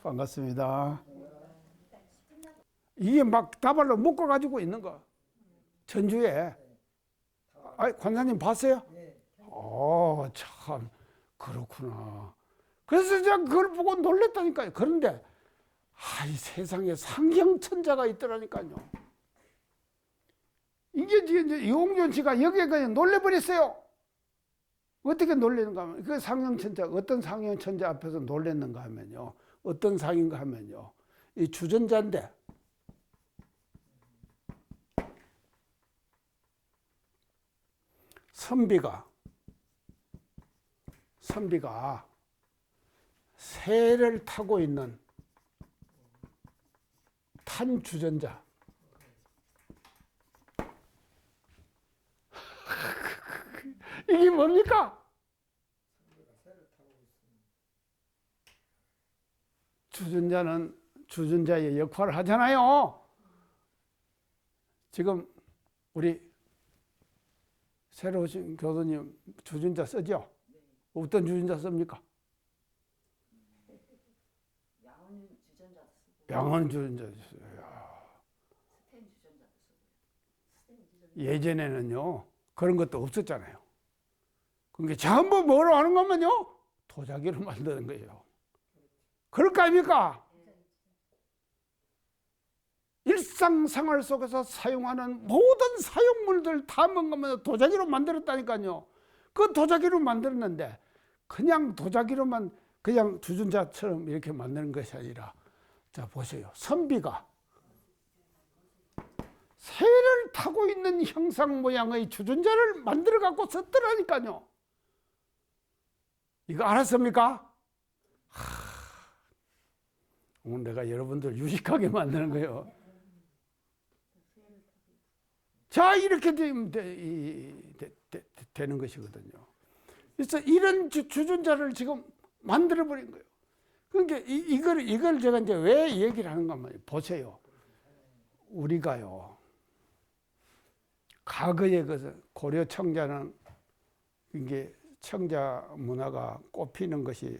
반갑습니다. 이게 막 다발로 묶어가지고 있는 거. 전주에. 아, 관사님 봤어요? 참, 그렇구나. 그래서 제가 그걸 보고 놀랬다니까요. 그런데, 이 세상에 상경천자가 있더라니까요. 이게 지금 이홍준 씨가 여기에 그냥 놀래버렸어요. 어떻게 놀리는가 하면, 그 상경천자, 어떤 상경천자 앞에서 놀랬는가 하면요. 어떤 상인가 하면요. 이 주전자인데, 선비가 새를 타고 있는 탄 주전자. 이게 뭡니까? 주전자는 주전자의 역할을 하잖아요. 지금 우리 새로 오신 교수님 주전자 쓰죠? 어떤 주전자 씁니까? 양은 주전자 쓰고. 양은 주전자 써요. 스텐 주전자도 쓰고요. 예전에는요 그런 것도 없었잖아요. 그러니까 전부 뭐로 하는 거면요 도자기로 만드는 거예요. 그럴 거 아닙니까? 일상생활 속에서 사용하는 모든 사용물들 다 뭔가면 도자기로 만들었다니까요. 그 도자기로 만들었는데 그냥 도자기로만 그냥 주전자처럼 이렇게 만드는 것이 아니라, 자 보세요. 선비가 새를 타고 있는 형상 모양의 주전자를 만들어 갖고 썼더라니까요. 이거 알았습니까? 오늘 내가 여러분들 유식하게 만드는 거예요. 자, 이렇게 되는 것이거든요. 그래서 이런 주전자를 지금 만들어버린 거예요. 그러니까 이걸 제가 이제 왜 얘기를 하는가 하면, 보세요. 우리가요, 과거에 그 고려 청자는 이게 청자 문화가 꽃피는 것이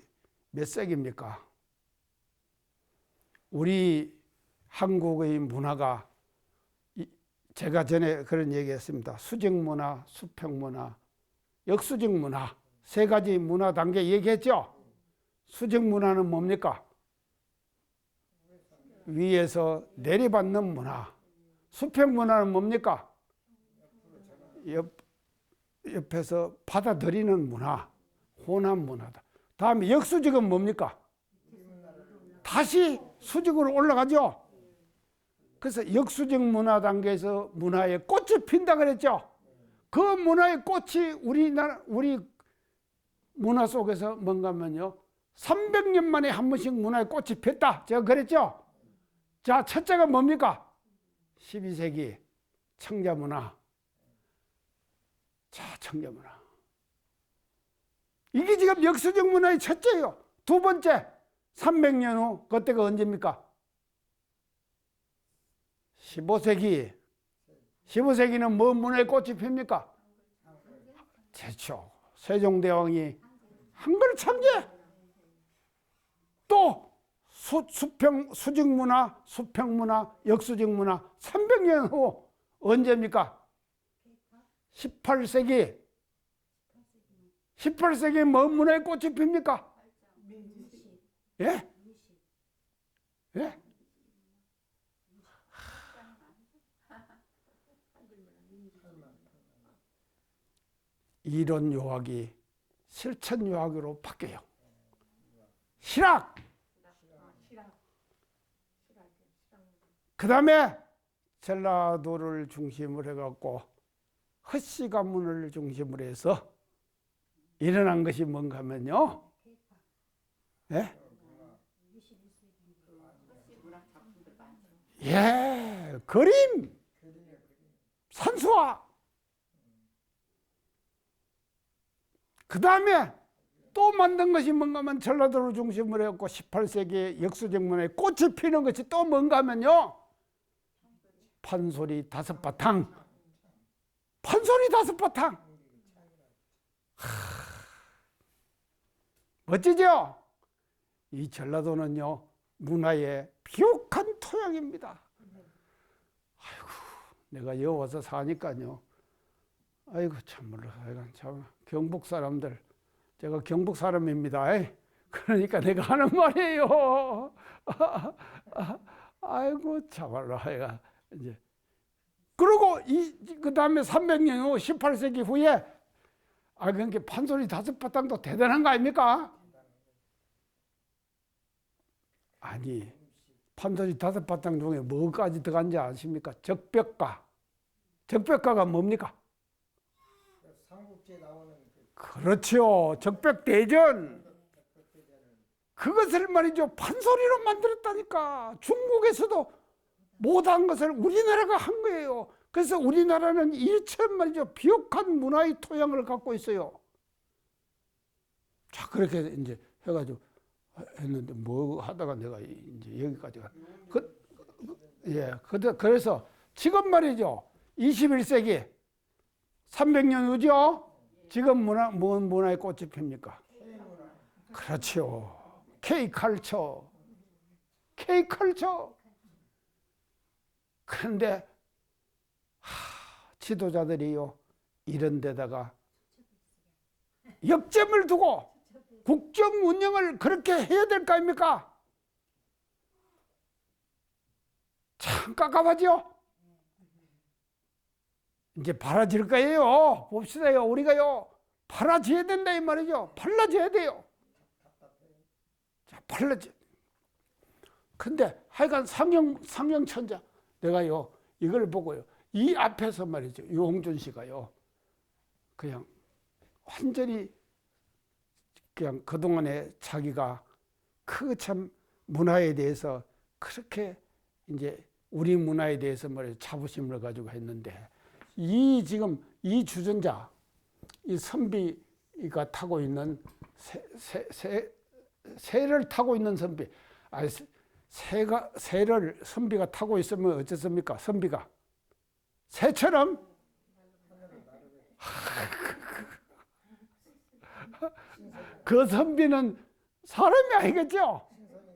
몇 세기입니까? 우리 한국의 문화가 제가 전에 그런 얘기했습니다. 수직문화, 수평문화, 역수직문화 세 가지 문화 단계 얘기했죠. 수직문화는 뭡니까? 위에서 내려받는 문화. 수평문화는 뭡니까? 옆에서 받아들이는 문화, 호남 문화다. 다음에 역수직은 뭡니까? 다시 수직으로 올라가죠. 그래서 역수직 문화 단계에서 문화의 꽃이 핀다 그랬죠. 그 문화의 꽃이 우리 문화 속에서 뭔가 하면요, 300년 만에 한 번씩 문화의 꽃이 폈다, 제가 그랬죠. 자, 첫째가 뭡니까? 12세기 청자 문화. 자, 청자 문화. 이게 지금 역수직 문화의 첫째예요. 두 번째, 300년 후, 그때가 언제입니까? 15세기. 15세기는 뭐 문화의 꽃이 핍니까? 제초. 세종대왕이 한글 창제. 또 수직문화, 수평문화, 역수직문화 300년 후 언제입니까? 18세기. 18세기에 뭐 문화의 꽃이 핍니까? 예? 예? 이론 요학이 실천 요학으로 바뀌어요. 실학. 그 다음에 전라도를 중심으로 해갖고 허씨 가문을 중심으로 해서 일어난 것이 뭔가 하면요. 예? 예, 그림, 산수화. 그 다음에 또 만든 것이 뭔가 하면 전라도를 중심으로 해갖고 18세기에 역수직 문화에 꽃이 피는 것이 또 뭔가 하면요. 판소리 5바탕. 판소리 5바탕. 멋지죠? 이 전라도는요, 문화의 비옥한 토양입니다. 아이고, 내가 여 와서 사니까요. 아이고, 참말로, 참, 경북 사람들, 제가 경북 사람입니다. 그러니까 내가 하는 말이에요. 아이고, 참말로, 하여가, 이제. 그리고 그 다음에 300년 후 18세기 후에, 그러니까 판소리 5바탕도 대단한 거 아닙니까? 아니, 판소리 5바탕 중에 뭐까지 들어간지 아십니까? 적벽가. 적벽가가 뭡니까? 삼국지에 나오는 그렇죠. 적벽대전. 그것을 말이죠. 판소리로 만들었다니까. 중국에서도 못한 것을 우리나라가 한 거예요. 그래서 우리나라는 이처럼 말이죠. 비옥한 문화의 토양을 갖고 있어요. 자, 그렇게 이제 해가지고 했는데 뭐 하다가 내가 이제 여기까지 가. 그래서 지금 말이죠. 21세기 300년 후죠. 지금 뭔 문화의 꽃이 핍니까? 그렇죠. K컬처. K컬처. 그런데 지도자들이요. 이런 데다가 역점을 두고 국정 운영을 그렇게 해야 될 거 아닙니까? 참 깝깝하죠? 이제 발라질 거예요. 봅시다요. 우리가요. 발라져야 된다 이 말이죠. 발라져야 돼요. 자, 발라져. 근데 하여간 상영천자. 내가요. 이걸 보고요. 이 앞에서 말이죠. 유홍준 씨가요. 그냥 완전히 그냥 그동안에 자기가 그 참 문화에 대해서 그렇게 이제 우리 문화에 대해서 말이죠. 자부심을 가지고 했는데 지금 이 주전자, 이 선비가 타고 있는 새를 타고 있는 선비, 새를 선비가 타고 있으면 어떻습니까? 선비가 새처럼 그 선비는 사람이 아니겠죠?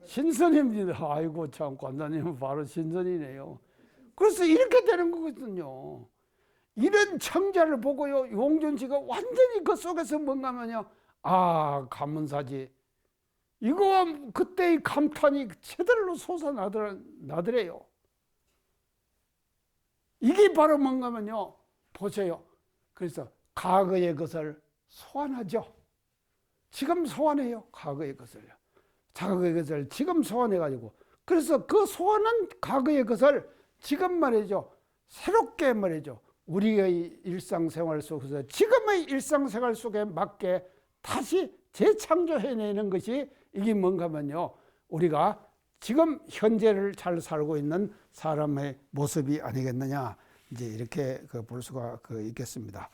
신선입니다. 아이고 참 관장님은 바로 신선이네요. 그래서 이렇게 되는 거거든요. 이런 청자를 보고요, 용준 씨가 완전히 그 속에서 뭔가 하면요, 가문사지. 이거 그때의 감탄이 제대로 솟아나더래요. 이게 바로 뭔가 하면요, 보세요. 그래서 과거의 것을 소환하죠. 지금 소환해요. 과거의 것을요. 과거의 것을 지금 소환해가지고. 그래서 그 소환한 과거의 것을 지금 말이죠. 새롭게 말이죠. 우리의 일상생활 속에서 지금의 일상생활 속에 맞게 다시 재창조해내는 것이 이게 뭔가 하면요. 우리가 지금 현재를 잘 살고 있는 사람의 모습이 아니겠느냐. 이제 이렇게 볼 수가 있겠습니다.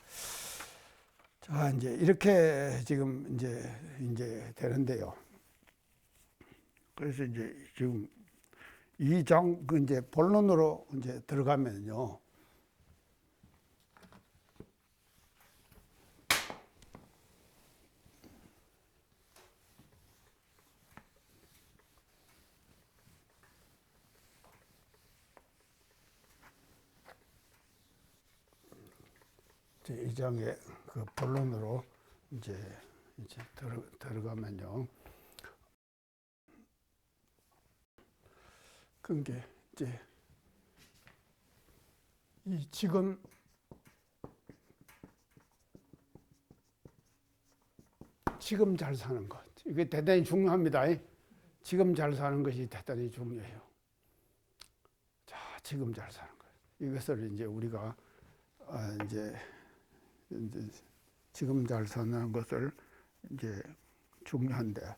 자, 이제 이렇게 지금 이제 되는데요. 그래서 이제 지금 이 장 이제 본론으로 이제 들어가면요. 이 장의 그 본론으로 이제 들어가면요. 그게 이제 이 지금 잘 사는 것, 이게 대단히 중요합니다. 지금 잘 사는 것이 대단히 중요해요. 자, 지금 잘 사는 것. 이것을 이제 우리가 이제 지금 잘 사는 것을 이제 중요한데,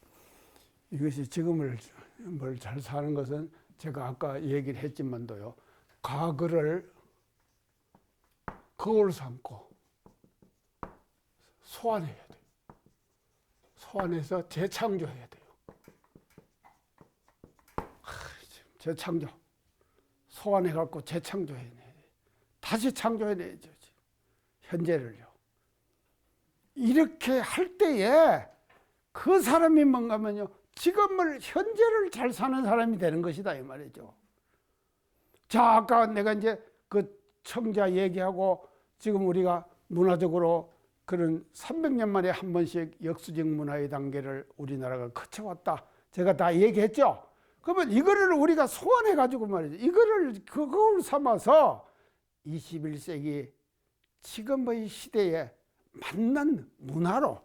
이것이 지금을 뭘 잘 사는 것은 제가 아까 얘기를 했지만도요, 과거를 거울 삼고 소환해야 돼요. 소환해서 재창조해야 돼요. 재창조. 소환해갖고 재창조해야 돼요. 다시 창조해내야죠. 현재를요. 이렇게 할 때에 그 사람이 뭔가 하면요, 지금을 현재를 잘 사는 사람이 되는 것이다 이 말이죠. 자, 아까 내가 이제 그 청자 얘기하고 지금 우리가 문화적으로 그런 300년 만에 한 번씩 역수직 문화의 단계를 우리나라가 거쳐왔다. 제가 다 얘기했죠. 그러면 이거를 우리가 소환해 가지고 말이죠. 이거를 그걸 삼아서 21세기 지금의 시대에 맞는 문화로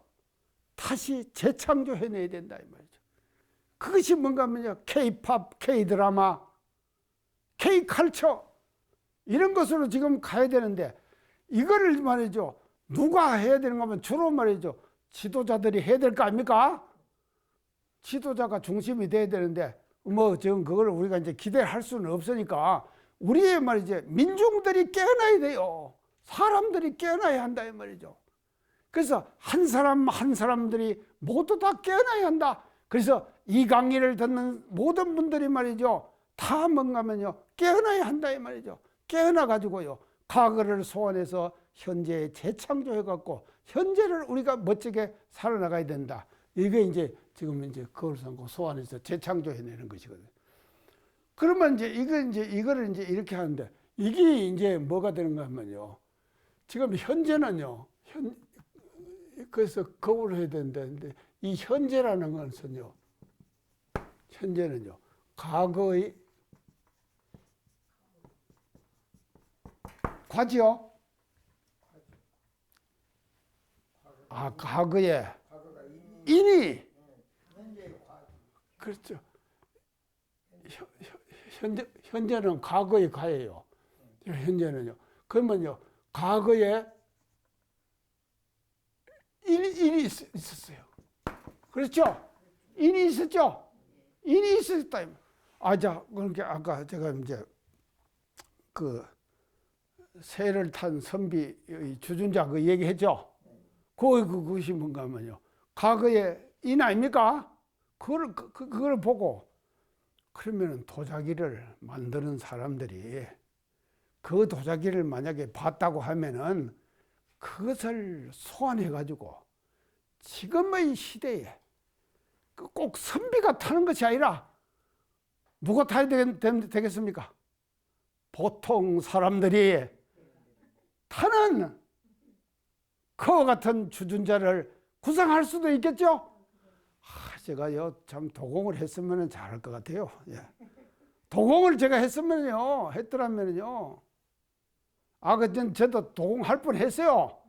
다시 재창조해내야 된다 이 말이죠. 그것이 뭔가 하면요, K-팝, K-드라마, K-칼처 이런 것으로 지금 가야 되는데 이거를 말이죠, 누가 해야 되는 거면 주로 말이죠, 지도자들이 해야 될 거 아닙니까? 지도자가 중심이 돼야 되는데 뭐 지금 그걸 우리가 이제 기대할 수는 없으니까 우리의 말이죠, 민중들이 깨어나야 돼요. 사람들이 깨어나야 한다 이 말이죠. 그래서 한 사람 한 사람들이 모두 다 깨어나야 한다. 그래서 이 강의를 듣는 모든 분들이 말이죠, 다 뭔가면요, 깨어나야 한다 이 말이죠. 깨어나 가지고요, 과거를 소환해서 현재에 재창조해 갖고 현재를 우리가 멋지게 살아나가야 된다. 이게 이제 지금 이제 그걸 소환해서 재창조해내는 것이거든요. 그러면 이제 이거를 이제 이렇게 하는데 이게 이제 뭐가 되는가 하면요, 지금 현재는요, 그래서 거울을 해야 되는데 이 현재라는 것은요, 현재는요, 과거의 과지요. 아, 과거에 인이 그렇죠. 현재는 과거의 과예요. 현재는요. 그러면요, 과거에 인이 있었어요. 그렇죠? 인이 있었죠? 인이 있었다. 자, 그러니까 아까 제가 이제 그 새를 탄 선비의 주준자 그 얘기했죠? 그것이 뭔가 하면요, 과거의 인 아닙니까? 그걸 보고, 그러면 도자기를 만드는 사람들이 그 도자기를 만약에 봤다고 하면은 그것을 소환해가지고 지금의 시대에 꼭 선비가 타는 것이 아니라 누가 타야 되겠습니까? 보통 사람들이 타는 그와 같은 주준자를 구상할 수도 있겠죠? 제가요, 참 도공을 했으면 잘할 것 같아요. 예. 도공을 제가 했더라면요. 저도 도공할 뻔 했어요.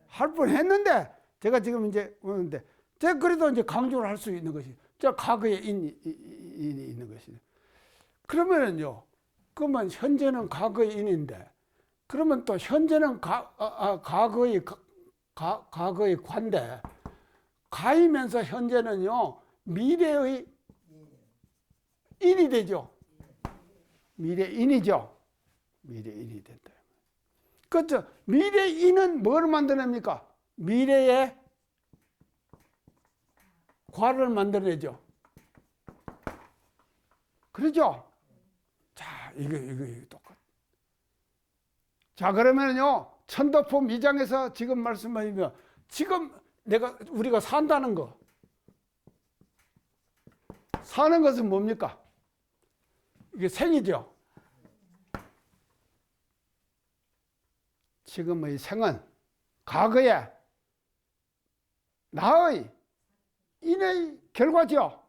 할 뻔 했는데, 제가 지금 이제 오는데, 제가 그래도 이제 강조를 할 수 있는 것이, 제가 과거에 인이 있는 것이죠. 그러면은요, 그러면 현재는 과거의 인인데, 그러면 또 현재는 과거의 관데, 가이면서 현재는요, 미래의 인이 되죠. 미래인이죠. 미래인이 된다. 그렇죠. 미래인은 뭘 만들어냅니까? 미래의 과를 만들어내죠. 그렇죠? 자, 이거 똑같아. 자, 그러면요, 천도품 2장에서 지금 말씀하시면, 지금 우리가 산다는 거. 사는 것은 뭡니까? 이게 생이죠. 지금의 생은 과거에 나의 인의 결과죠.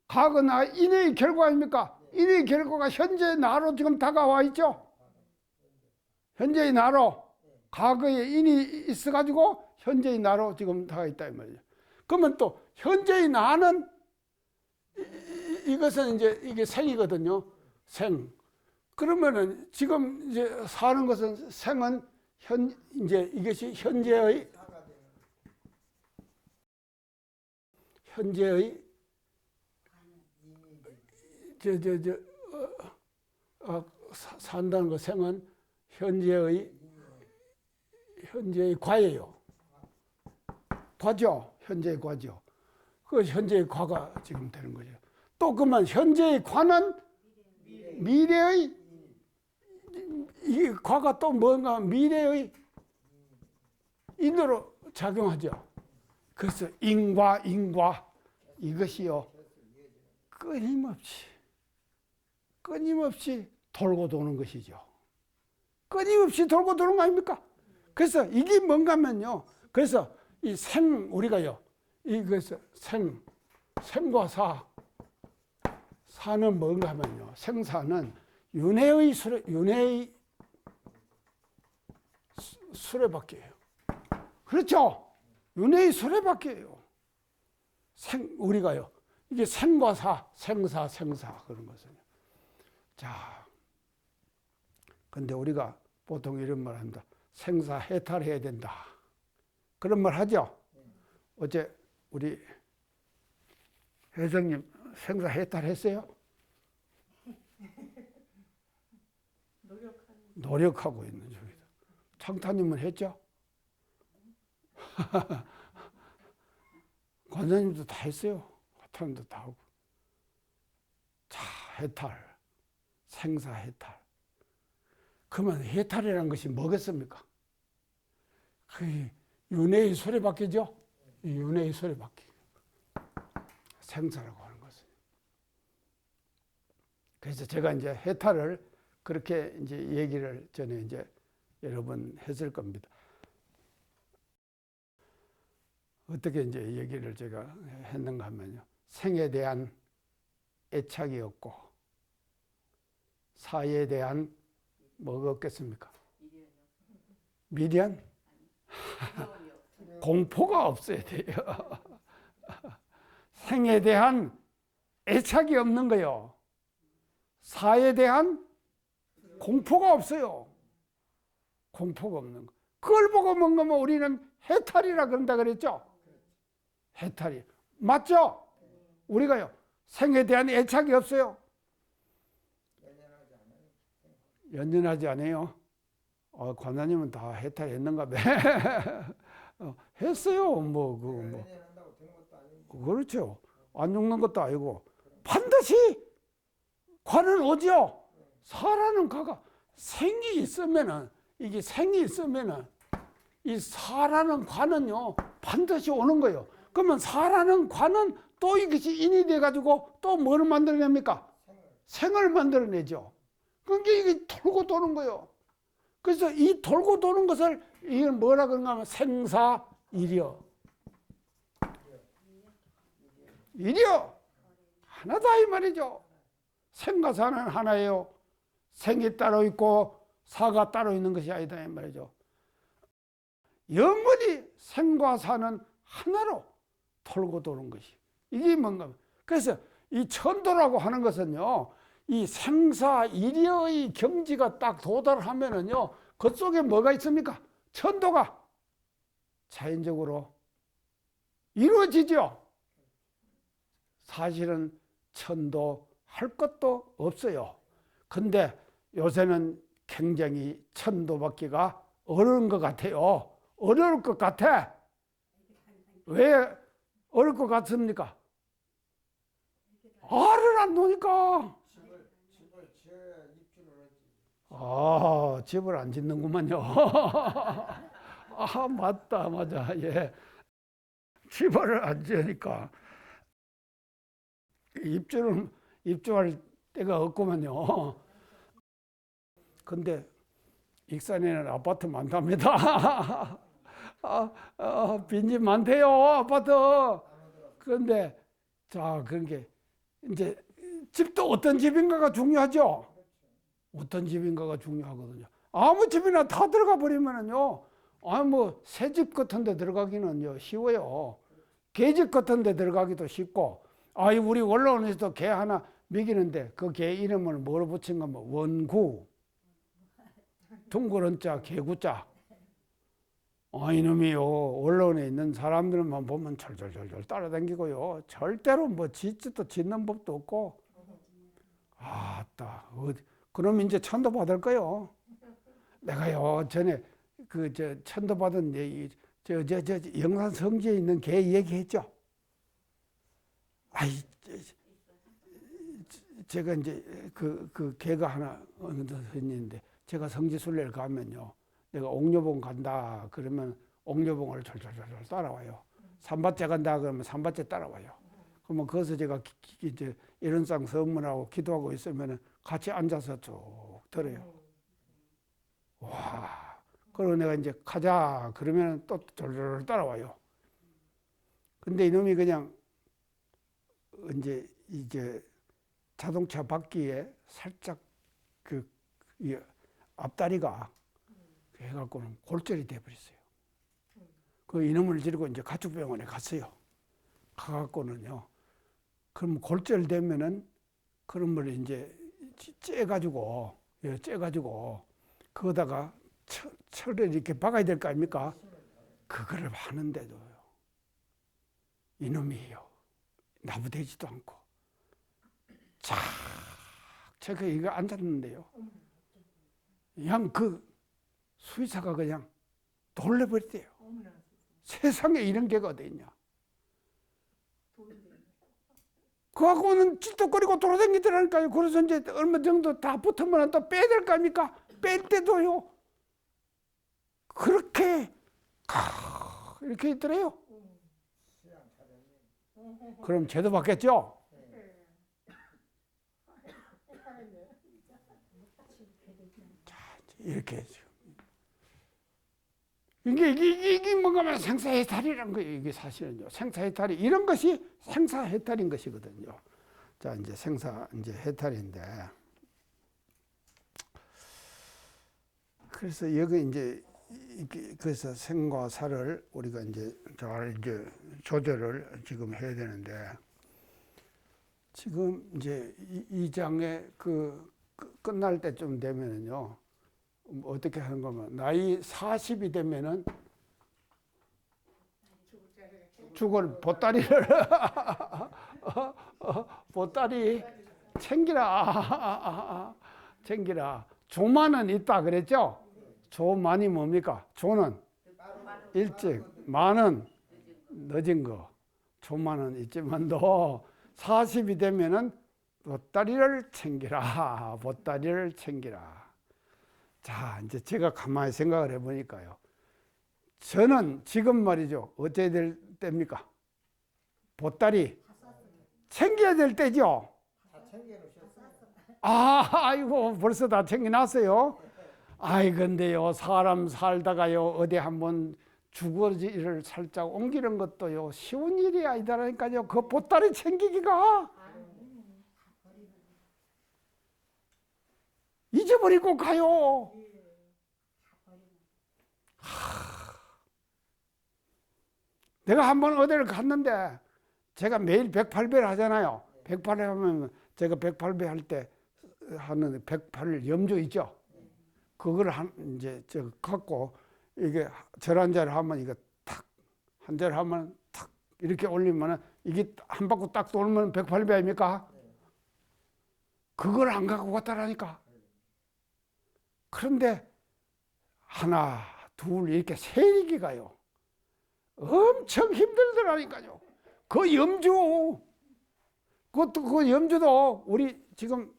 과거 나의 인의 결과 아닙니까? 인의 결과가 현재의 나로 지금 다가와 있죠. 현재의 나로, 과거에 인이 있어가지고 현재의 나로 지금 다가와 있다 이 말이죠. 그러면 또 현재의 나는 이것은 이제 이게 생이거든요. 생. 그러면은 지금 이제 사는 것은 생은 이제 이것이 현재의 산다는 것, 생은 현재의 과예요. 과죠. 현재의 과죠. 그 현재의 과가 지금 되는 거죠. 또 그러면 현재의 과는 미래의 이 과가 또 뭔가 미래의 인으로 작용하죠. 그래서 인과 이것이요 끊임없이 돌고 도는 것이죠. 끊임없이 돌고 도는 거 아닙니까? 그래서 이게 뭔가 하면요. 그래서 이 우리가요. 이것을 생과 사는 뭔가 하면요. 생사는 윤회의 수레바퀴예요. 그렇죠? 윤회의 수레바퀴예요. 우리가요. 이게 생과 생사 그런 것은요. 자, 근데 우리가 보통 이런 말 한다. 생사 해탈해야 된다. 그런 말 하죠? 어제 우리 회장님 생사 해탈했어요? 노력하고 있는 중이다. 창타님은 했죠? 관장님도 다 했어요. 화탕도 다 하고. 자, 해탈. 생사 해탈. 그러면 해탈이라는 것이 뭐겠습니까? 그 윤회의 수레바퀴죠? 윤회의 수레바퀴. 생사라고 하는 것은. 그래서 제가 이제 해탈을 그렇게 이제 얘기를 전에 이제 여러 번 했을 겁니다. 어떻게 이제 얘기를 제가 했는가 하면요. 생에 대한 애착이 없고, 사에 대한 뭐가 없겠습니까? 미련? 공포가 없어야 돼요. 생에 대한 애착이 없는 거요. 사에 대한 공포가 없어요. 공포가 없는 거. 그걸 보고 뭔가 뭐 우리는 해탈이라 그런다 그랬죠? 해탈이. 맞죠? 우리가요. 생에 대한 애착이 없어요. 연연하지 않아요. 관장님은 다 해탈했는가 봐. 했어요. 그렇죠. 안 죽는 것도 아니고. 반드시 관은 오죠. 사라는 가가 생이 있으면은, 이게 생이 있으면은, 이 사라는 관은요, 반드시 오는 거예요. 그러면 사라는 관은 또 이것이 인이 돼가지고 또 뭐를 만들어냅니까? 생을 만들어내죠. 그러니까 이게 돌고 도는 거예요. 그래서 이 돌고 도는 것을 이건 뭐라 그런가 하면 생사일이여. 일이여. 하나다 이 말이죠. 생과 사는 하나예요. 생이 따로 있고 사가 따로 있는 것이 아니다 이 말이죠. 영원히 생과 사는 하나로 돌고 도는 것이. 이게 뭔가. 그래서 이 천도라고 하는 것은요. 이 생사일이의 경지가 딱 도달하면은요. 그 속에 뭐가 있습니까? 천도가 자연적으로 이루어지죠. 사실은 천도 할 것도 없어요. 근데 요새는 굉장히 천도받기가 어려운 것 같아요. 어려울 것 같아. 왜 어려울 것 같습니까? 알을 안 놓으니까. 집을 지어야 입주를 하지. 집을 안 짓는구만요. 맞다, 맞아. 예. 집을 안 지으니까 입주할 데가 없구만요. 근데 익산에는 아파트 많답니다. 빈집 많대요, 아파트. 그런데, 자, 그런 게, 이제, 집도 어떤 집인가가 중요하죠? 어떤 집인가가 중요하거든요. 아무 집이나 다 들어가 버리면은요, 새 집 같은 데 들어가기는요, 쉬워요. 개집 같은 데 들어가기도 쉽고, 우리 원로원에서도 개 하나 먹이는데, 그 개 이름을 뭐로 붙인 건 원구. 둥그런 개구자. 이놈이요. 언론에 있는 사람들만 보면 절절절절 따라다니고요. 절대로 짓도 짓는 법도 없고. 그럼 이제 천도 받을 거요. 내가요, 전에 천도 받은 영산 성지에 있는 개 얘기했죠. 제가 이제 그 개가 하나 어느 데 있는데, 제가 성지순례를 가면요. 내가 옥녀봉 간다 그러면 옥녀봉을 절절절절 따라와요. 삼밭째 간다 그러면 삼밭째 따라와요. 그러면 거기서 제가 이제 일원상 선문하고 기도하고 있으면 같이 앉아서 쭉 들어요. 와, 그리고 내가 이제 가자 그러면 또 졸졸 따라와요. 근데 이놈이 그냥 이제 자동차 바퀴에 살짝 이 앞다리가 해갖고는 골절이 돼버렸어요. 그 이놈을 데리고 이제 가축병원에 갔어요. 가갖고는요. 그럼 골절되면은 그런 걸 이제 째가지고 그거다가 철을 이렇게 박아야 될 거 아닙니까? 그거를 하는데도요. 이놈이요. 나부되지도 않고 쫙 제가 이거 앉았는데요. 그냥 그 수의사가 그냥 놀래버리대요. 세상에 이런 개가 어디 있냐. 그하고는 찔떡거리고 돌아다니더라니까요. 그래서 이제 얼마 정도 다 붙으면 또 빼야 될 거 아닙니까? 뺄 때도요. 그렇게 이렇게 있더래요. 그럼 죄도 받겠죠? 자, 이렇게 이게 뭔가 생사해탈이란 거예요. 이게 사실은요. 생사해탈이 이런 것이 생사해탈인 것이거든요. 자, 이제 생사해탈인데. 그래서 여기 이제 그래서 생과 사를 우리가 이제 잘 이제 조절을 지금 해야 되는데 지금 이제 이 장에 끝날 때쯤 되면은요. 어떻게 하는 거면 나이 40이 되면은 죽을 보따리를 보따리 챙기라. 조만은 있다 그랬죠? 조만이 뭡니까? 조는 일찍, 만은 늦은 거. 조만은 있지만도 40이 되면은 보따리를 챙기라. 자, 이제 제가 가만히 생각을 해보니까요. 저는 지금 말이죠. 어째야 될 때입니까? 보따리 챙겨야 될 때죠. 다 챙겨놓으셨어요. 아이고, 벌써 다 챙겨놨어요. 아이, 근데요, 사람 살다가요, 어디 한번 주거지를 살짝 옮기는 것도요, 쉬운 일이 아니다라니까요. 그 보따리 챙기기가. 잊어버리고 가요. 내가 한번 어디를 갔는데 제가 매일 108배를 하잖아요. 108배 하면 제가 108배 할 때 하는 108 염주 있죠. 그걸 이제 저 갖고 이게 절 한 절 하면 이거 탁 한 절 하면 탁 이렇게 올리면은 이게 한 바퀴 딱 돌면 108배 아닙니까? 그걸 안 갖고 갔다라니까. 그런데 하나, 둘 이렇게 세리기가요. 엄청 힘들더라니까요. 그 염주, 그 염주도 우리 지금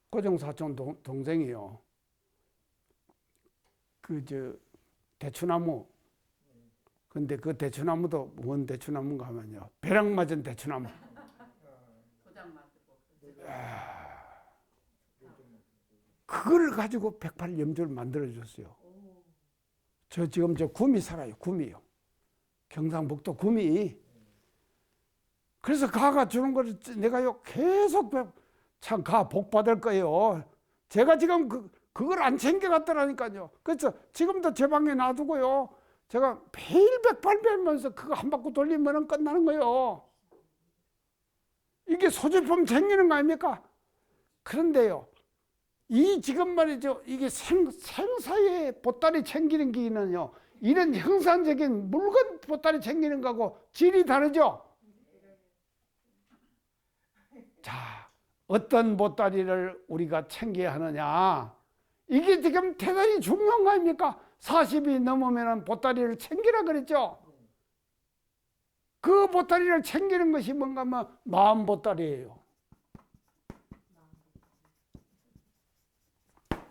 고정사촌 동생이요. 대추나무. 근데 그 대추나무도 뭔 대추나무인가 하면요. 벼락 맞은 대추나무. 그걸 가지고 108 염주를 만들어줬어요. 저 지금 저 구미 살아요. 구미요. 경상북도 구미. 그래서 가가 주는 거를 내가요 계속 참 가 복 받을 거예요. 제가 지금 그걸 안 챙겨갔더라니까요. 그래서 지금도 제 방에 놔두고요. 제가 매일 108배면서 그거 한 바퀴 돌리면 끝나는 거예요. 이게 소지품 챙기는 거 아닙니까? 그런데요. 이 지금 말이죠. 이게 생사의 보따리 챙기는 기는요. 이런 형상적인 물건 보따리 챙기는 거하고 질이 다르죠. 자, 어떤 보따리를 우리가 챙겨야 하느냐. 이게 지금 대단히 중요한 거 아닙니까? 40이 넘으면 보따리를 챙기라 그랬죠. 그 보따리를 챙기는 것이 뭔가 하면 마음 보따리예요.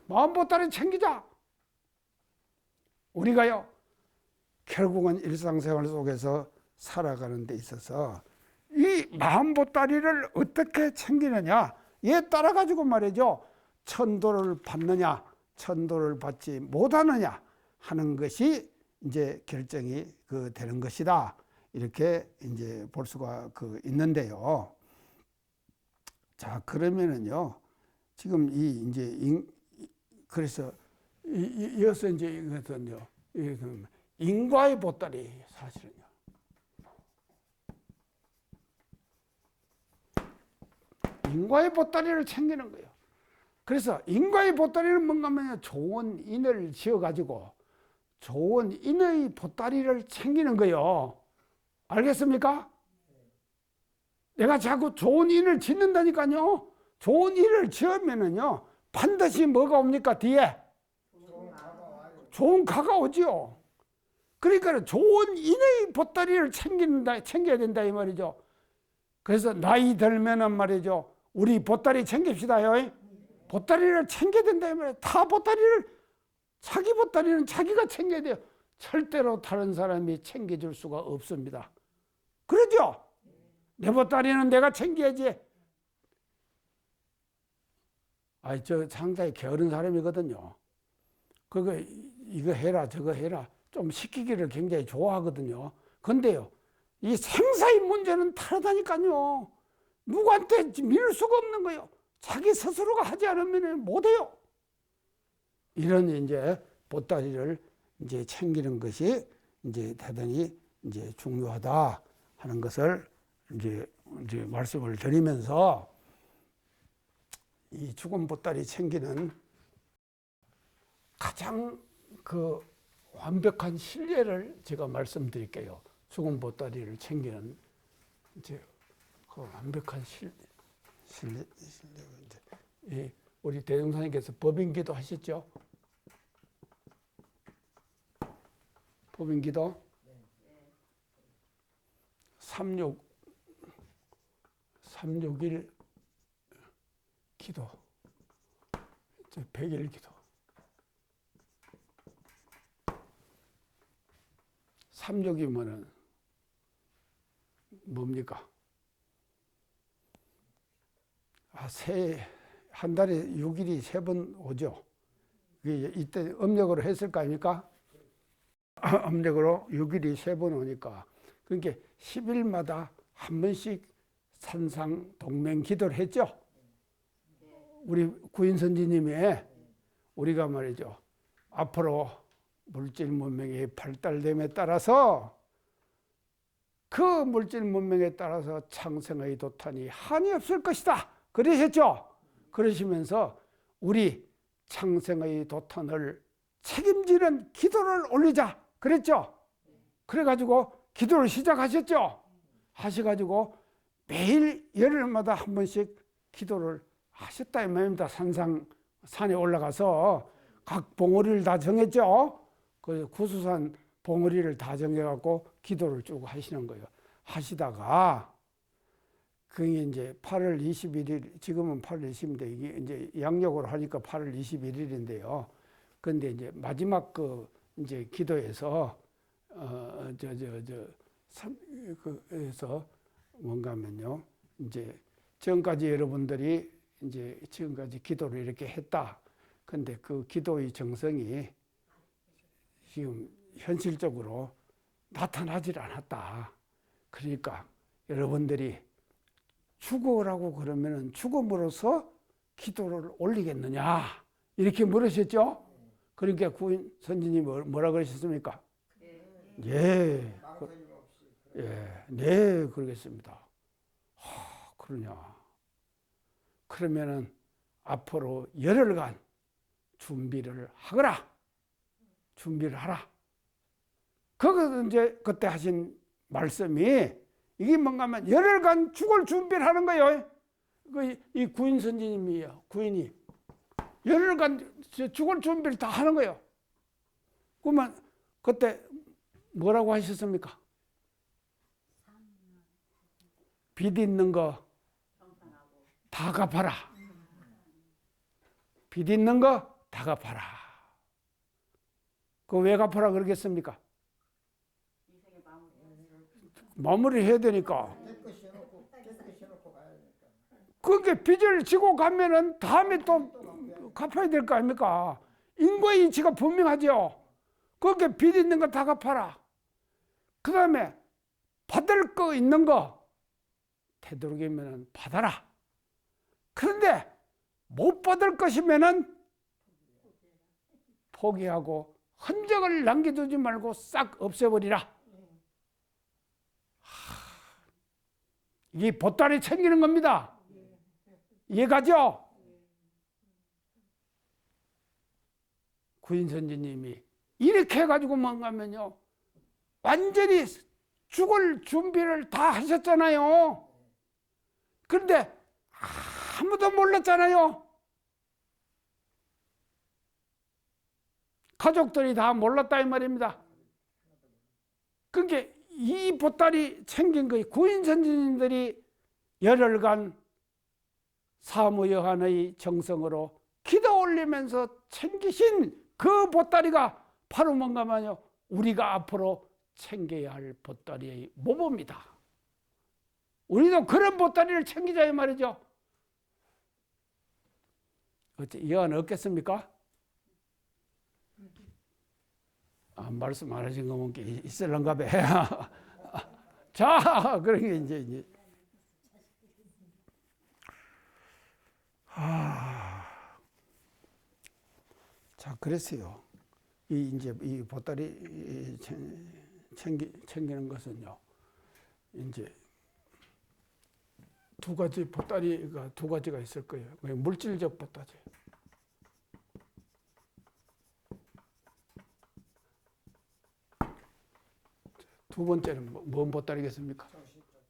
마음 보따리 챙기자. 우리가요, 결국은 일상생활 속에서 살아가는 데 있어서 이 마음보따리를 어떻게 챙기느냐, 얘 따라 가지고 말이죠, 천도를 받느냐 천도를 받지 못하느냐 하는 것이 이제 결정이 되는 것이다, 이렇게 이제 볼 수가 있는데요. 자, 그러면은요, 지금 그래서 이어서 이제 이것은요, 인과의 보따리, 사실은요. 인과의 보따리를 챙기는 거예요. 그래서 인과의 보따리는 뭔가 하면 좋은 인을 지어가지고 좋은 인의 보따리를 챙기는 거예요. 알겠습니까? 내가 자꾸 좋은 인을 짓는다니까요. 좋은 인을 지으면은요, 반드시 뭐가 옵니까? 뒤에? 좋은 가가 오지요. 그러니까 좋은 인의 보따리를 챙겨야 된다 이 말이죠. 그래서 나이 들면은 말이죠, 우리 보따리 챙깁시다요. 보따리를 챙겨야 된다 이 말이에요. 자기 보따리는 자기가 챙겨야 돼요. 절대로 다른 사람이 챙겨줄 수가 없습니다. 그러죠? 내 보따리는 내가 챙겨야지. 저 상당히 게으른 사람이거든요. 이거 해라 저거 해라 좀 시키기를 굉장히 좋아하거든요. 근데요, 이 생사의 문제는 다르다니까요. 누구한테 미룰 수가 없는 거예요. 자기 스스로가 하지 않으면 못해요. 이런 이제 보따리를 이제 챙기는 것이 이제 대단히 이제 중요하다 하는 것을 이제 말씀을 드리면서, 이 죽은 보따리 챙기는 가장 완벽한 신뢰를 제가 말씀드릴게요. 죽은 보따리를 챙기는 이제 완벽한 신뢰 이제 우리 대종사님께서 법인기도 하셨죠? 법인기도 361 기도, 100일 기도. 366이면은 뭡니까? 한 달에 6일이 3번 오죠. 이때 음력으로 했을 거 아닙니까? 음력으로 6일이 3번 오니까, 그러니까 10일마다 한 번씩 산상 동맹 기도를 했죠. 우리 구인선지님이 우리가 말이죠, 앞으로 물질 문명의 발달됨에 따라서 그 물질 문명에 따라서 창생의 도탄이 한이 없을 것이다 그러셨죠. 그러시면서 우리 창생의 도탄을 책임지는 기도를 올리자 그랬죠. 그래가지고 기도를 시작하셨죠. 하셔가지고 매일 열흘마다 한 번씩 기도를 하셨다 이 말입니다. 산에 올라가서 각 봉우리를 다 정했죠. 그 구수산 봉우리를 다 정해갖고 기도를 쭉 하시는 거예요. 하시다가 그게 이제 8월 21일, 지금은 8월 20일인데 이게 이제 양력으로 하니까 8월 21일인데요. 그런데 이제 마지막 이제 기도에서 그래서 뭔가 하면요, 이제 지금까지 여러분들이 이제 지금까지 기도를 이렇게 했다. 근데 그 기도의 정성이 지금 현실적으로 나타나질 않았다. 그러니까 여러분들이 죽어라고 그러면은 죽음으로써 기도를 올리겠느냐 이렇게 물으셨죠. 그러니까 구인 선지님이 뭐라 그러셨습니까? 예, 네, 그러겠습니다. 그러냐? 그러면은 앞으로 열흘간 준비를 하거라. 준비를 하라. 그거 이제 그때 하신 말씀이 이게 뭔가 하면 열흘간 죽을 준비를 하는 거예요. 이 구인 선지님이에요. 구인이 열흘간 죽을 준비를 다 하는 거예요. 그러면 그때 뭐라고 하셨습니까? 빚 있는 거 다 갚아라. 빚 있는 거 다 갚아라. 그거 왜 갚아라 그러겠습니까? 마무리해야 되니까. 깨끗이 해놓고 가야 되니까. 그게 빚을 지고 가면은 다음에 또 갚아야 될 거 아닙니까? 인과의 이치가 분명하죠. 그게 빚 있는 거 다 갚아라. 그 다음에 받을 거 있는 거 되도록이면 받아라. 그런데 못 받을 것이면은 포기하고 흔적을 남겨두지 말고 싹 없애버리라. 이게 보따리 챙기는 겁니다. 이해가죠? 구인선지님이 이렇게 해가지고 뭔가면요, 완전히 죽을 준비를 다 하셨잖아요. 그런데 아무도 몰랐잖아요. 가족들이 다 몰랐다 이 말입니다. 그러니까 이 보따리 챙긴 거예요. 구인선지님들이 열흘간 사무여한의 정성으로 기도 올리면서 챙기신 그 보따리가 바로 뭔가면요, 우리가 앞으로 챙겨야 할 보따리의 모범이다. 우리도 그런 보따리를 챙기자 이 말이죠. 어째 여한 없겠습니까? 말씀 안 하신 거 보니까 있을런가 봐. 자, 그러니까 이제 자, 그랬어요. 이 보따리 챙기는 것은요, 이제 두 가지가 있을 거예요. 물질적 보따리. 두 번째는 뭔 보따리겠습니까?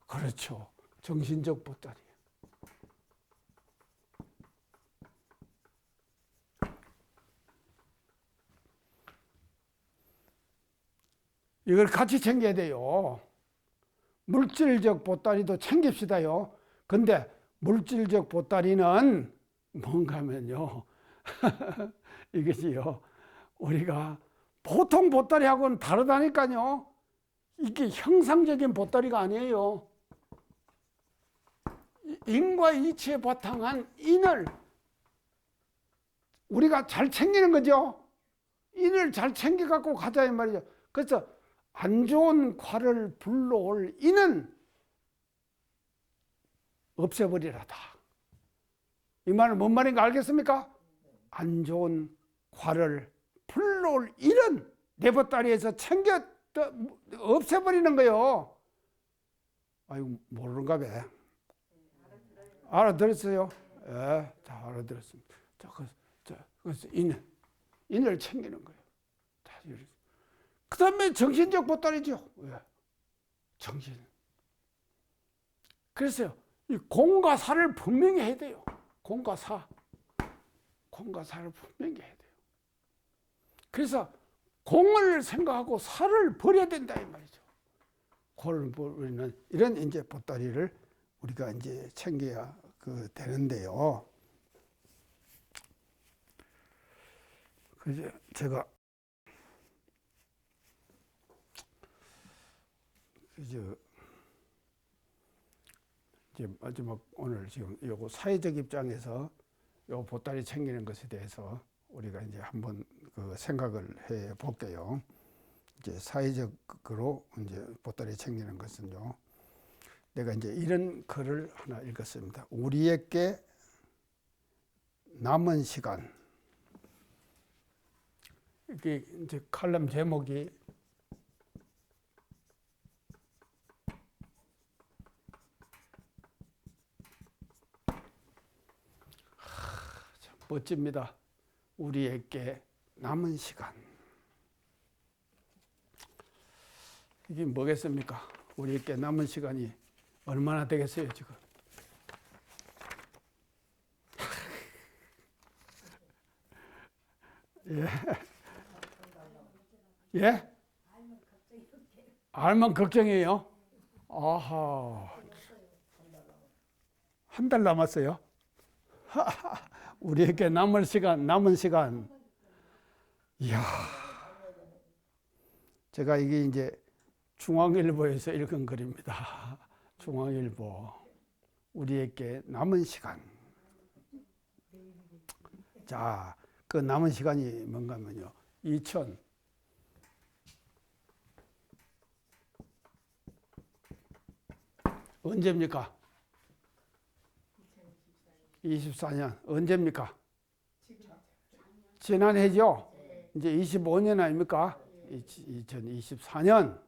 그렇죠. 정신적 보따리. 이걸 같이 챙겨야 돼요. 물질적 보따리도 챙깁시다요. 근데 물질적 보따리는 뭔가 하면요, 이것이요, 우리가 보통 보따리하고는 다르다니까요. 이게 형상적인 보따리가 아니에요. 인과 이치에 바탕한 인을 우리가 잘 챙기는 거죠. 인을 잘 챙겨갖고 가자 이 말이죠. 그래서 안 좋은 과를 불러올 인은 없애버리라다. 이 말은 뭔 말인가 알겠습니까? 안 좋은 과를 불러올 인은 내 보따리에서 챙겨 없애버리는 거예요. 아이고, 모르는가 봐. 알아들었어요? 예, 다 알아들었습니다. 그래서 인을 챙기는 거예요. 그 다음에 정신적 보따리죠. 왜? 정신. 그래서 이 공과 사를 분명히 해야 돼요. 공과 사를 분명히 해야 돼요. 그래서 공을 생각하고 사를 버려야 된다 이 말이죠. 공을 버리는 이런 이제 보따리를 우리가 이제 챙겨야 되는데요. 그래서 제가 이제 마지막 오늘 지금 요거 사회적 입장에서 요 보따리 챙기는 것에 대해서 우리가 이제 한번 생각을 해 볼게요. 이제 사회적으로 이제 보따리 챙기는 것은요. 내가 이제 이런 글을 하나 읽었습니다. 우리에게 남은 시간. 이게 이제 칼럼 제목이 참 멋집니다. 우리에게 남은 시간. 이게 뭐겠습니까? 우리에게 남은 시간이 얼마나 되겠어요, 지금? 예? 예? 알면 걱정이에요? 아하. 한 달 남았어요? 우리에게 남은 시간. 이야. 제가 이게 이제 중앙일보에서 읽은 글입니다. 중앙일보. 우리에게 남은 시간. 자, 그 남은 시간이 뭔가 하면요. 2000 언제입니까? 24년 언제입니까? 지난해죠? 이제 25년 아닙니까? 2024년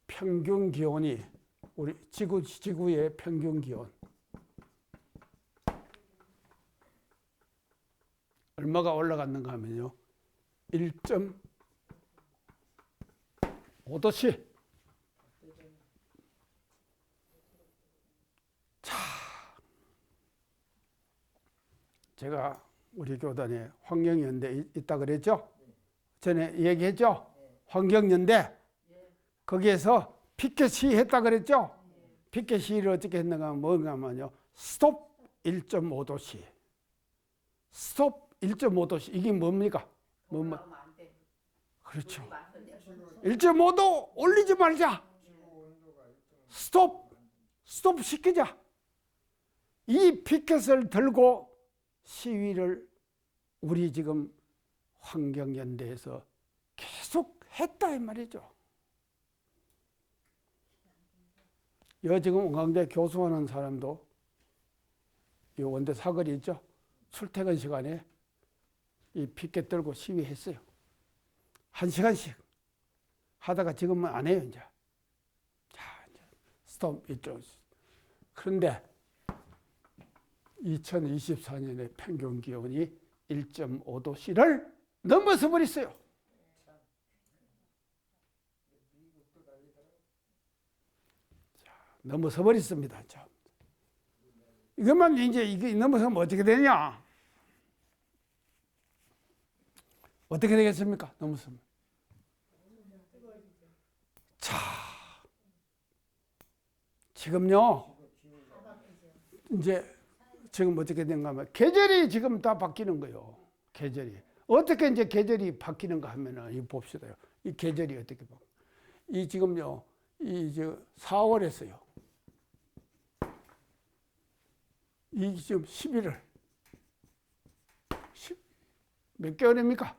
평균 기온이 우리 지구의 평균 기온 얼마가 올라갔는가 하면요. 1.5도씩. 자, 제가 우리 교단에 환경연대 있다 그랬죠? 전에 얘기했죠? 환경연대. 거기에서 피켓 시위했다 그랬죠? 피켓 시위를 어떻게 했는가 하면 뭔가 하면요. 스톱 1.5도씨. 스톱 1.5도씨. 이게 뭡니까? 그렇죠. 1.5도 올리지 말자. 스톱 시키자. 이 피켓을 들고 시위를 우리 지금 환경연대에서 계속 했다 이 말이죠. 여 지금 원광대 교수하는 사람도 이 원대 사거리 있죠. 출퇴근 시간에 이 피켓 들고 시위했어요. 1시간씩 하다가 지금은 안 해요 이제. 자, 이제 스톱 이쪽. 그런데 2024년의 평균 기온이 1.5도씨를 넘어서 버렸어요. 자, 넘어서 버렸습니다. 자, 이것만 이제 이게 넘어서면 어떻게 되냐? 어떻게 되겠습니까? 넘어서면. 자, 지금요. 이제 지금 어떻게 된가 하면 계절이 지금 다 바뀌는 거예요. 계절이. 어떻게 이제 계절이 바뀌는가 하면은 이 봅시다요. 이 계절이 어떻게 바뀌? 이 지금요. 이 저 4월에서요. 이 지금 11월. 몇 개월입니까?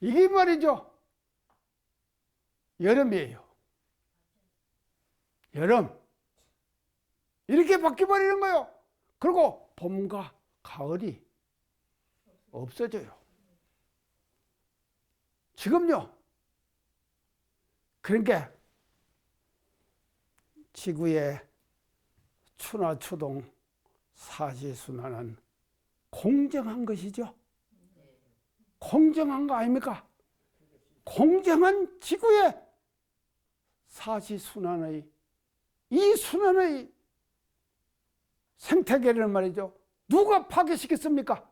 이게 말이죠. 여름이에요. 여름. 이렇게 바뀌어버리는 거예요. 그리고 봄과 가을이 없어져요. 지금요. 그러니까 지구의 추나 추동 사시순환은 공정한 것이죠. 공정한 거 아닙니까? 공정한 지구의 사시순환의 이 순환의 생태계를 말이죠. 누가 파괴시켰습니까?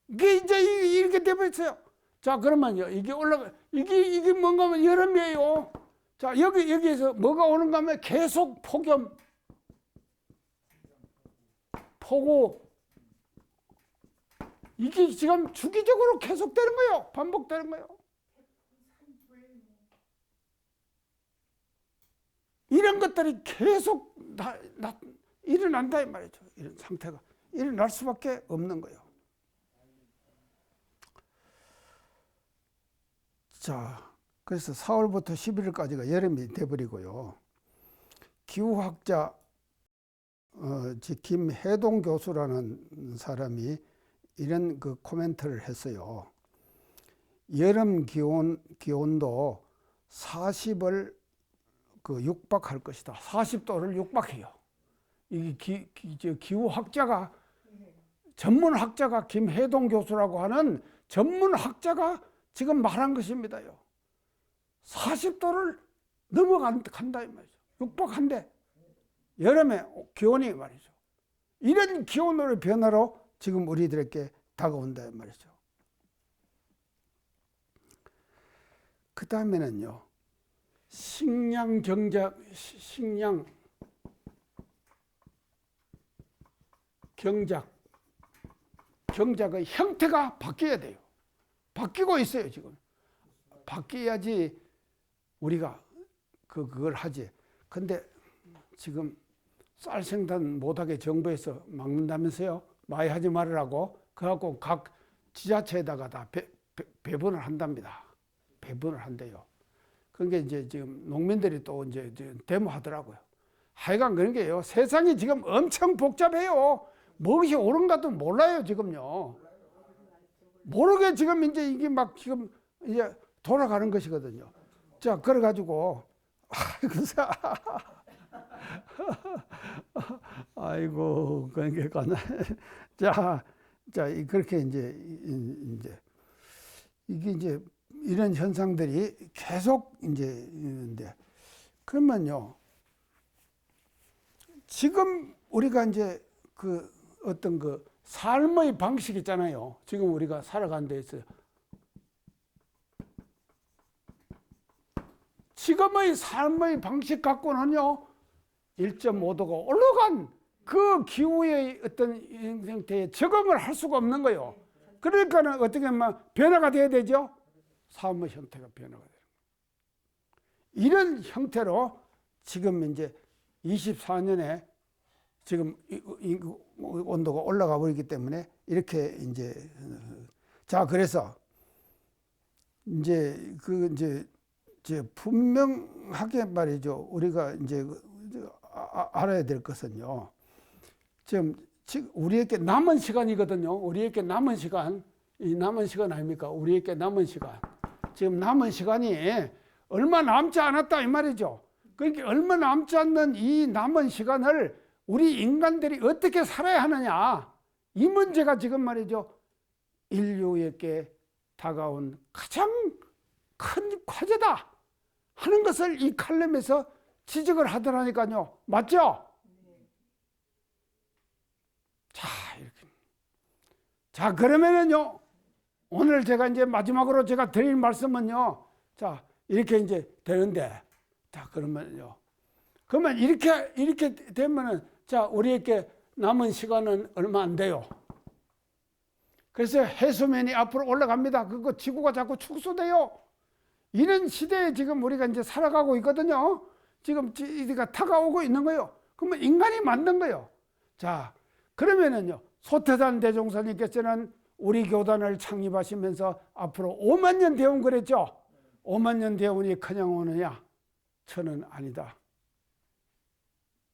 이게 이제 이렇게 되버렸어요. 자, 그러면요. 이게 이게 뭔가 하면 여름이에요. 자, 여기에서 뭐가 오는가 하면 계속 폭염, 폭우. 이게 지금 주기적으로 계속되는 거예요. 반복되는 거예요. 이런 것들이 계속 일어난다 이 말이죠. 이런 상태가 일어날 수밖에 없는 거예요. 자, 그래서 4월부터 11월까지가 여름이 돼버리고요. 기후학자 김해동 교수라는 사람이 이런 그 코멘트를 했어요. 여름 기온도 40을 육박할 것이다. 40도를 육박해요. 이게 기후학자가 전문학자가 김해동 교수라고 하는 전문학자가 지금 말한 것입니다요. 40도를 넘어간다 이 말이죠. 육박한데 여름에 기온이 말이죠. 이런 기온의 변화로 지금 우리들에게 다가온다 이 말이죠. 그 다음에는요. 식량 경작 경제의 형태가 바뀌어야 돼요. 바뀌고 있어요, 지금. 바뀌어야지 우리가 그걸 하지. 근데 지금 쌀 생산 못하게 정부에서 막는다면서요? 많이 하지 말으라고. 그래갖고 각 지자체에다가 다 배분을 한답니다. 배분을 한대요. 그게 이제 지금 농민들이 또 이제 데모하더라고요. 하여간 그런 게요. 세상이 지금 엄청 복잡해요. 무엇이 옳은가도 몰라요, 지금요. 모르게 지금 이제 이게 막 지금 이제 돌아가는 것이거든요. 자, 그래가지고, 아이고, 그게 가나. 자, 그렇게 이제 이게 이제 이런 현상들이 계속 이제 있는데, 그러면요, 지금 우리가 이제 그 어떤 그 삶의 방식 있잖아요. 지금 우리가 살아가는 데 있어요. 지금의 삶의 방식 갖고는요, 1.5도가 올라간 그 기후의 어떤 형태에 적응을 할 수가 없는 거예요. 그러니까는 어떻게 하면 변화가 돼야 되죠? 삶의 형태가 변화가 돼요. 이런 형태로 지금 이제 24년에 지금 온도가 올라가 버리기 때문에 이렇게 이제 자, 그래서 이제 분명하게 말이죠. 우리가 이제 알아야 될 것은요. 지금 우리에게 남은 시간이거든요. 우리에게 남은 시간, 이 남은 시간 아닙니까? 우리에게 남은 시간. 지금 남은 시간이 얼마 남지 않았다 이 말이죠. 그러니까 얼마 남지 않는 이 남은 시간을 우리 인간들이 어떻게 살아야 하느냐, 이 문제가 지금 말이죠, 인류에게 다가온 가장 큰 과제다 하는 것을 이 칼럼에서 지적을 하더라니까요. 맞죠? 자, 이렇게. 자, 그러면은요, 오늘 제가 이제 마지막으로 제가 드릴 말씀은요, 자, 이렇게 이제 되는데, 자, 그러면 이렇게 되면은, 자, 우리에게 남은 시간은 얼마 안 돼요. 그래서 해수면이 앞으로 올라갑니다. 그거 지구가 자꾸 축소돼요. 이런 시대에 지금 우리가 이제 살아가고 있거든요. 지금 이가 다가오고 있는 거예요. 그러면 인간이 만든 거예요. 자, 그러면은요, 소태산 대종사님께서는 우리 교단을 창립하시면서 앞으로 5만 년 대운 그랬죠. 5만 년 대운이 그냥 오느냐? 저는 아니다.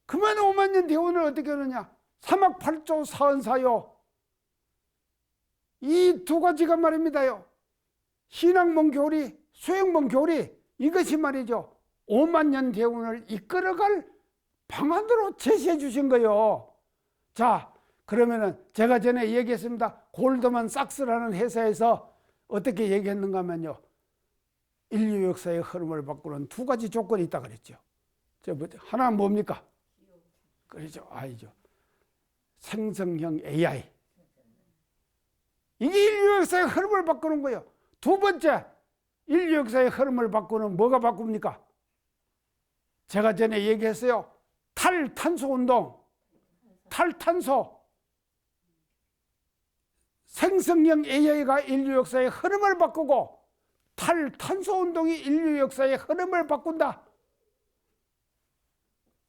그만 5만 년 대운을 어떻게 하느냐? 사막팔조 사은사요. 이 두 가지가 말입니다요. 신학문 교리, 수행문 교리, 이것이 말이죠, 5만 년 대운을 이끌어갈 방안으로 제시해 주신 거예요. 자, 그러면은 제가 전에 얘기했습니다. 골드만 삭스라는 회사에서 어떻게 얘기했는가 하면요, 인류 역사의 흐름을 바꾸는 두 가지 조건이 있다 그랬죠. 하나는 뭡니까? 그렇죠. 아니죠. 생성형 AI. 이게 인류 역사의 흐름을 바꾸는 거예요. 두 번째, 인류 역사의 흐름을 바꾸는 뭐가 바꿉니까? 제가 전에 얘기했어요. 탈탄소 운동. 탈탄소. 생성형 AI가 인류 역사의 흐름을 바꾸고 탈탄소 운동이 인류 역사의 흐름을 바꾼다.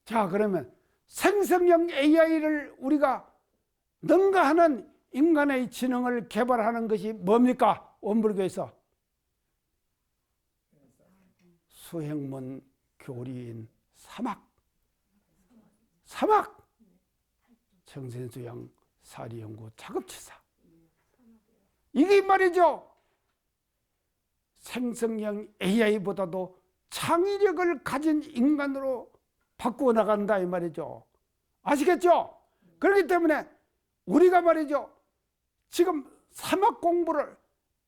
자, 그러면 생성형 AI를 우리가 능가하는 인간의 지능을 개발하는 것이 뭡니까? 원불교에서 수행문 교리인 사막, 청생수양 사리연구 작업치사. 이게 말이죠, 생성형 AI보다도 창의력을 가진 인간으로 바꾸어 나간다 이 말이죠. 아시겠죠? 그렇기 때문에 우리가 말이죠, 지금 사막 공부를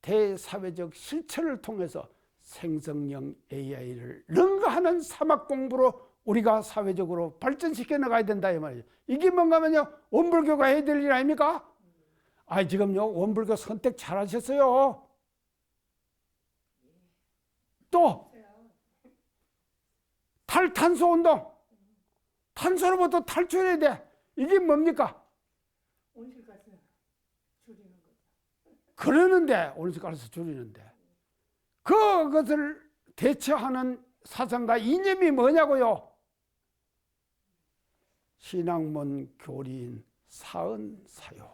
대사회적 실천을 통해서 생성형 AI를 능가하는 사막 공부로 우리가 사회적으로 발전시켜 나가야 된다 이 말이죠. 이게 뭔가 하면요, 원불교가 해야 될 일 아닙니까? 아, 지금요, 원불교 선택 잘 하셨어요. 또 탈탄소 운동, 탄소로부터 탈출해야 돼. 이게 뭡니까? 온실가스 줄이는 그러는데 온실가스 줄이는데 그것을 대처하는 사상과 이념이 뭐냐고요? 신학문 교리인 사은사요.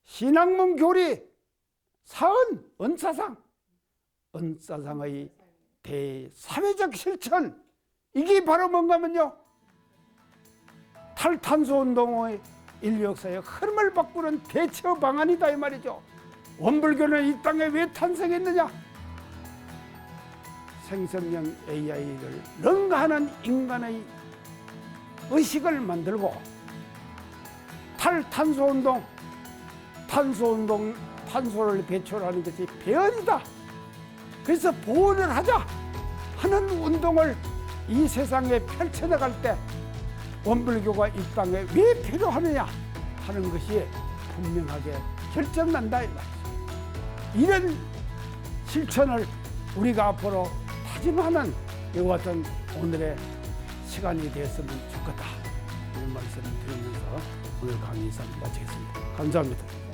신학문 교리 사은 은사상, 은사상의 대사회적 실천, 이게 바로 뭔가면요, 탈탄소 운동의 인류 역사의 흐름을 바꾸는 대처 방안이다 이 말이죠. 원불교는 이 땅에 왜 탄생했느냐? 생성형 AI를 능가하는 인간의 의식을 만들고 탈탄소 운동, 탄소를 배출하는 것이 배언이다. 그래서 보온을 하자 하는 운동을 이 세상에 펼쳐나갈 때 원불교가 이 땅에 왜 필요하느냐 하는 것이 분명하게 결정난다 이 말이죠. 이런 실천을 우리가 앞으로 다짐하는 이와 같은 오늘의 시간이 되었으면 좋겠다, 이런 말씀을 드리면서 오늘 강의 이상 마치겠습니다. 감사합니다.